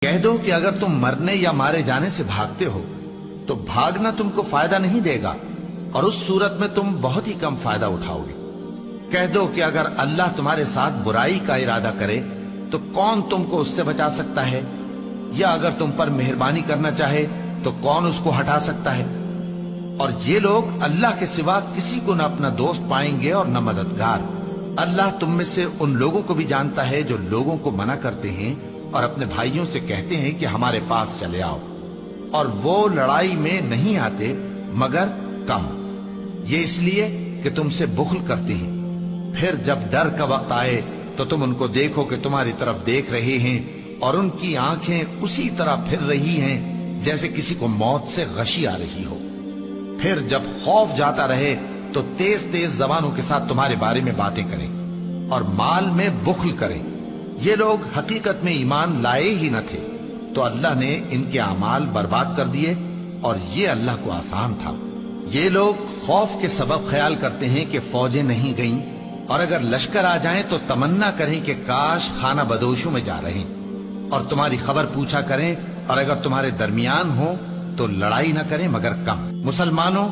کہہ دو کہ اگر تم مرنے یا مارے جانے سے بھاگتے ہو تو بھاگنا تم کو فائدہ نہیں دے گا، اور اس صورت میں تم بہت ہی کم فائدہ اٹھاؤ گے۔ کہہ دو کہ اگر اللہ تمہارے ساتھ برائی کا ارادہ کرے تو کون تم کو اس سے بچا سکتا ہے، یا اگر تم پر مہربانی کرنا چاہے تو کون اس کو ہٹا سکتا ہے؟ اور یہ لوگ اللہ کے سوا کسی کو نہ اپنا دوست پائیں گے اور نہ مددگار۔ اللہ تم میں سے ان لوگوں کو بھی جانتا ہے جو لوگوں کو منع کرتے ہیں اور اپنے بھائیوں سے کہتے ہیں کہ ہمارے پاس چلے آؤ، اور وہ لڑائی میں نہیں آتے مگر کم، یہ اس لیے کہ تم سے بخل کرتے ہیں۔ پھر جب ڈر کا وقت آئے تو تم ان کو دیکھو کہ تمہاری طرف دیکھ رہے ہیں، اور ان کی آنکھیں اسی طرح پھر رہی ہیں جیسے کسی کو موت سے غشی آ رہی ہو۔ پھر جب خوف جاتا رہے تو تیز تیز زبانوں کے ساتھ تمہارے بارے میں باتیں کریں اور مال میں بخل کریں۔ یہ لوگ حقیقت میں ایمان لائے ہی نہ تھے، تو اللہ نے ان کے اعمال برباد کر دیے، اور یہ اللہ کو آسان تھا۔ یہ لوگ خوف کے سبب خیال کرتے ہیں کہ فوجیں نہیں گئیں، اور اگر لشکر آ جائیں تو تمنا کریں کہ کاش خانہ بدوشوں میں جا رہے، اور تمہاری خبر پوچھا کریں، اور اگر تمہارے درمیان ہو تو لڑائی نہ کریں مگر کم۔ مسلمانوں،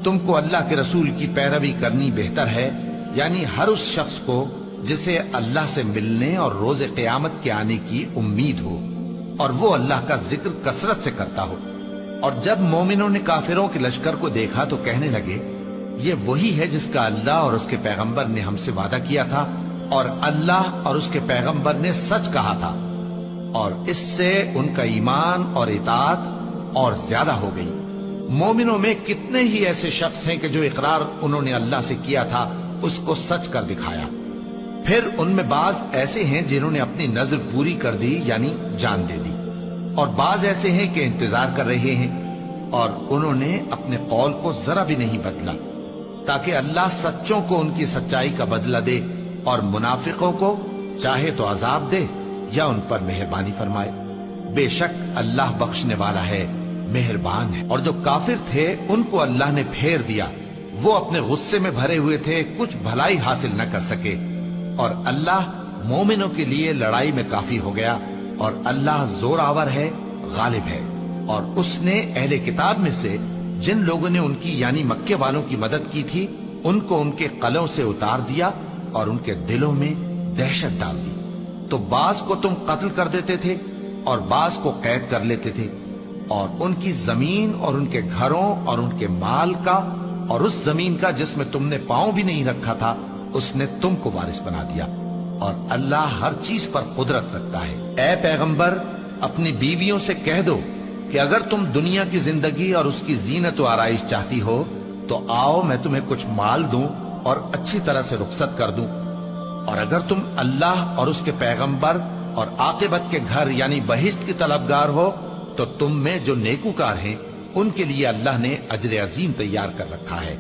تم کو اللہ کے رسول کی پیروی کرنی بہتر ہے، یعنی ہر اس شخص کو جسے اللہ سے ملنے اور روز قیامت کے آنے کی امید ہو، اور وہ اللہ کا ذکر کثرت سے کرتا ہو۔ اور جب مومنوں نے کافروں کے لشکر کو دیکھا تو کہنے لگے، یہ وہی ہے جس کا اللہ اور اس کے پیغمبر نے ہم سے وعدہ کیا تھا، اور اللہ اور اس کے پیغمبر نے سچ کہا تھا، اور اس سے ان کا ایمان اور اطاعت اور زیادہ ہو گئی۔ مومنوں میں کتنے ہی ایسے شخص ہیں کہ جو اقرار انہوں نے اللہ سے کیا تھا اس کو سچ کر دکھایا۔ پھر ان میں بعض ایسے ہیں جنہوں نے اپنی نظر پوری کر دی، یعنی جان دے دی، اور بعض ایسے ہیں کہ انتظار کر رہے ہیں، اور انہوں نے اپنے قول کو ذرا بھی نہیں بدلا، تاکہ اللہ سچوں کو ان کی سچائی کا بدلہ دے، اور منافقوں کو چاہے تو عذاب دے یا ان پر مہربانی فرمائے۔ بے شک اللہ بخشنے والا ہے، مہربان ہے۔ اور جو کافر تھے ان کو اللہ نے پھیر دیا، وہ اپنے غصے میں بھرے ہوئے تھے، کچھ بھلائی حاصل نہ کر سکے، اور اللہ مومنوں کے لیے لڑائی میں کافی ہو گیا، اور اللہ زور آور ہے، غالب ہے۔ اور اس نے اہل کتاب میں سے جن لوگوں نے ان کی یعنی مکے والوں کی مدد کی تھی ان کو ان کے قلعوں سے اتار دیا اور ان کے دلوں میں دہشت ڈال دی، تو بعض کو تم قتل کر دیتے تھے اور بعض کو قید کر لیتے تھے، اور ان کی زمین اور ان کے گھروں اور ان کے مال کا اور اس زمین کا جس میں تم نے پاؤں بھی نہیں رکھا تھا اس نے تم کو وارث بنا دیا، اور اللہ ہر چیز پر قدرت رکھتا ہے۔ اے پیغمبر، اپنی بیویوں سے کہہ دو کہ اگر تم دنیا کی زندگی اور اس کی زینت و آرائش چاہتی ہو تو آؤ میں تمہیں کچھ مال دوں اور اچھی طرح سے رخصت کر دوں، اور اگر تم اللہ اور اس کے پیغمبر اور عاقبت کے گھر یعنی بہشت کی طلبگار ہو تو تم میں جو نیکوکار ہیں ان کے لیے اللہ نے اجر عظیم تیار کر رکھا ہے۔